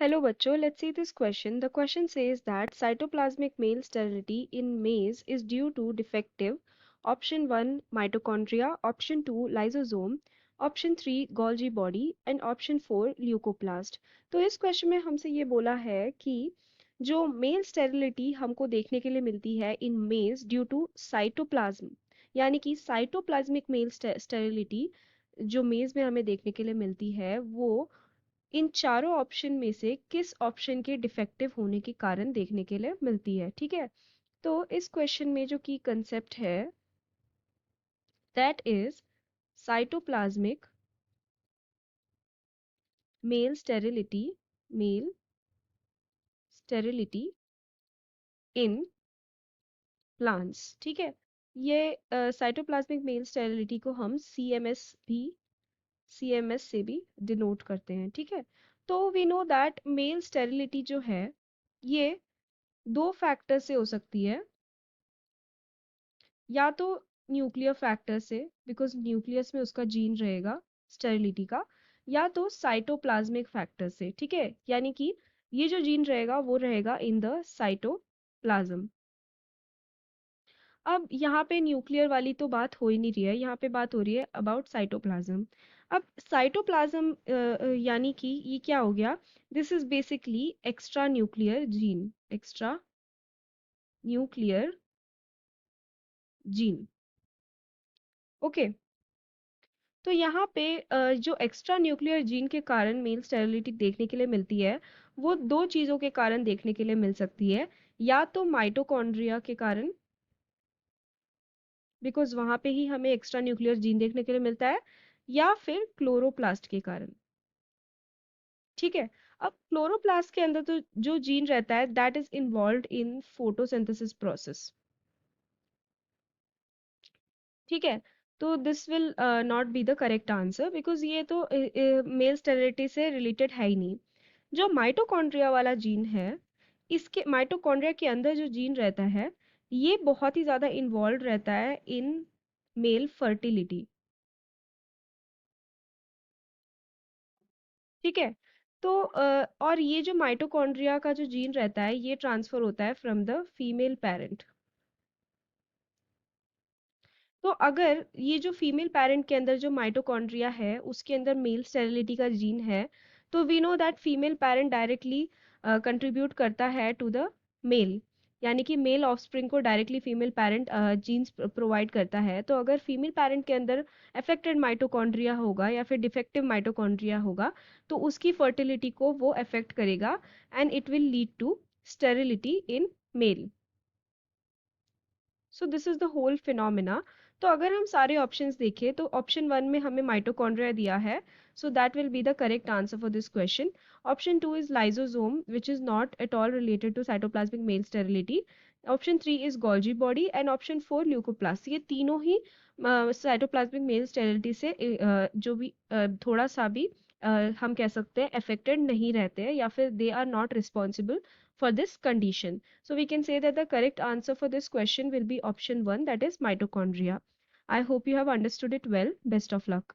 Hello bachcho, let's see this question. The question says that cytoplasmic male sterility in maize is due to defective option 1 mitochondria, option 2 lysosome, option 3 Golgi body and option 4 leucoplast. तो इस question में हमसे ये बोला है कि जो male sterility हमको देखने के लिए मिलती है इन मेज ड्यू टू साइटोप्लाज्म, यानी कि साइटोप्लाज्मिक मेल स्टेरिलिटी जो मेज में हमें देखने के लिए मिलती है वो इन चारों ऑप्शन में से किस ऑप्शन के डिफेक्टिव होने के कारण देखने के लिए मिलती है। ठीक है, तो इस क्वेश्चन में जो की कंसेप्ट है that is cytoplasmic male sterility, male sterility in plants. ठीक है, ये साइटोप्लाज्मिक मेल स्टेरिलिटी को हम सीएमएस से भी डिनोट करते हैं। ठीक है, तो we know that male sterility जो है ये दो फैक्टर से हो सकती है, या तो न्यूक्लियर फैक्टर से बिकॉज न्यूक्लियस में उसका जीन रहेगा स्टेरिलिटी का, या तो साइटोप्लाज्मिक फैक्टर से। ठीक है, यानी कि ये जो जीन रहेगा वो रहेगा इन द साइटोप्लाज्म। अब यहाँ पे न्यूक्लियर वाली तो बात हो ही नहीं रही है, यहाँ पे बात हो रही है अबाउट साइटोप्लाज्म। अब साइटोप्लाज्म यानी कि ये क्या हो गया, this is basically extra nuclear gene, extra nuclear gene. Okay, तो यहाँ पे जो एक्स्ट्रा न्यूक्लियर जीन के कारण मेल स्टेरिलिटी देखने के लिए मिलती है वो दो चीजों के कारण देखने के लिए मिल सकती है, या तो माइटोकॉन्ड्रिया के कारण बिकॉज वहां पे ही हमें एक्स्ट्रा न्यूक्लियर जीन देखने के लिए मिलता है, या फिर क्लोरोप्लास्ट के कारण। ठीक है, अब क्लोरोप्लास्ट के अंदर तो जो जीन रहता है that is involve in photosynthesis process. ठीक है, तो this will not be the correct answer because ये तो मेल स्टेरिलिटी से रिलेटेड है ही नहीं। जो माइटोकॉन्ड्रिया वाला जीन है, इसके माइटोकॉन्ड्रिया के अंदर जो जीन रहता है ये बहुत ही ज्यादा इन्वॉल्व रहता है इन मेल फर्टिलिटी। ठीक है, तो और ये जो माइटोकॉन्ड्रिया का जो जीन रहता है ये ट्रांसफर होता है फ्रॉम द फीमेल पेरेंट। तो अगर ये जो फीमेल पेरेंट के अंदर जो माइटोकॉन्ड्रिया है उसके अंदर मेल स्टेरिलिटी का जीन है, तो we know that female parent directly contribute करता है टू द मेल, यानी कि मेल ऑफस्प्रिंग को directly female parent genes provide करता है। तो अगर फीमेल पेरेंट के अंदर अफेक्टेड माइटोकॉन्ड्रिया होगा या फिर डिफेक्टिव माइटोकॉन्ड्रिया होगा तो उसकी फर्टिलिटी को वो अफेक्ट करेगा and it will lead to sterility in male. So this is the whole phenomena. तो अगर हम सारे ऑप्शंस देखें तो ऑप्शन 1 में हमें माइटोकॉन्ड्रिया दिया है, so that will be the correct answer for this question. Option 2 is lysosome which is not at all related to cytoplasmic male sterility. Option 3 is Golgi body and option 4 leucoplast. ये तीनों ही cytoplasmic male sterility से जो भी थोड़ा सा भी हम कह सकते हैं अफेक्टेड नहीं रहते हैं, या फिर they are not responsible for this condition. So we can say that the correct answer for this question will be option 1, that is mitochondria. I hope you have understood it well. Best of luck.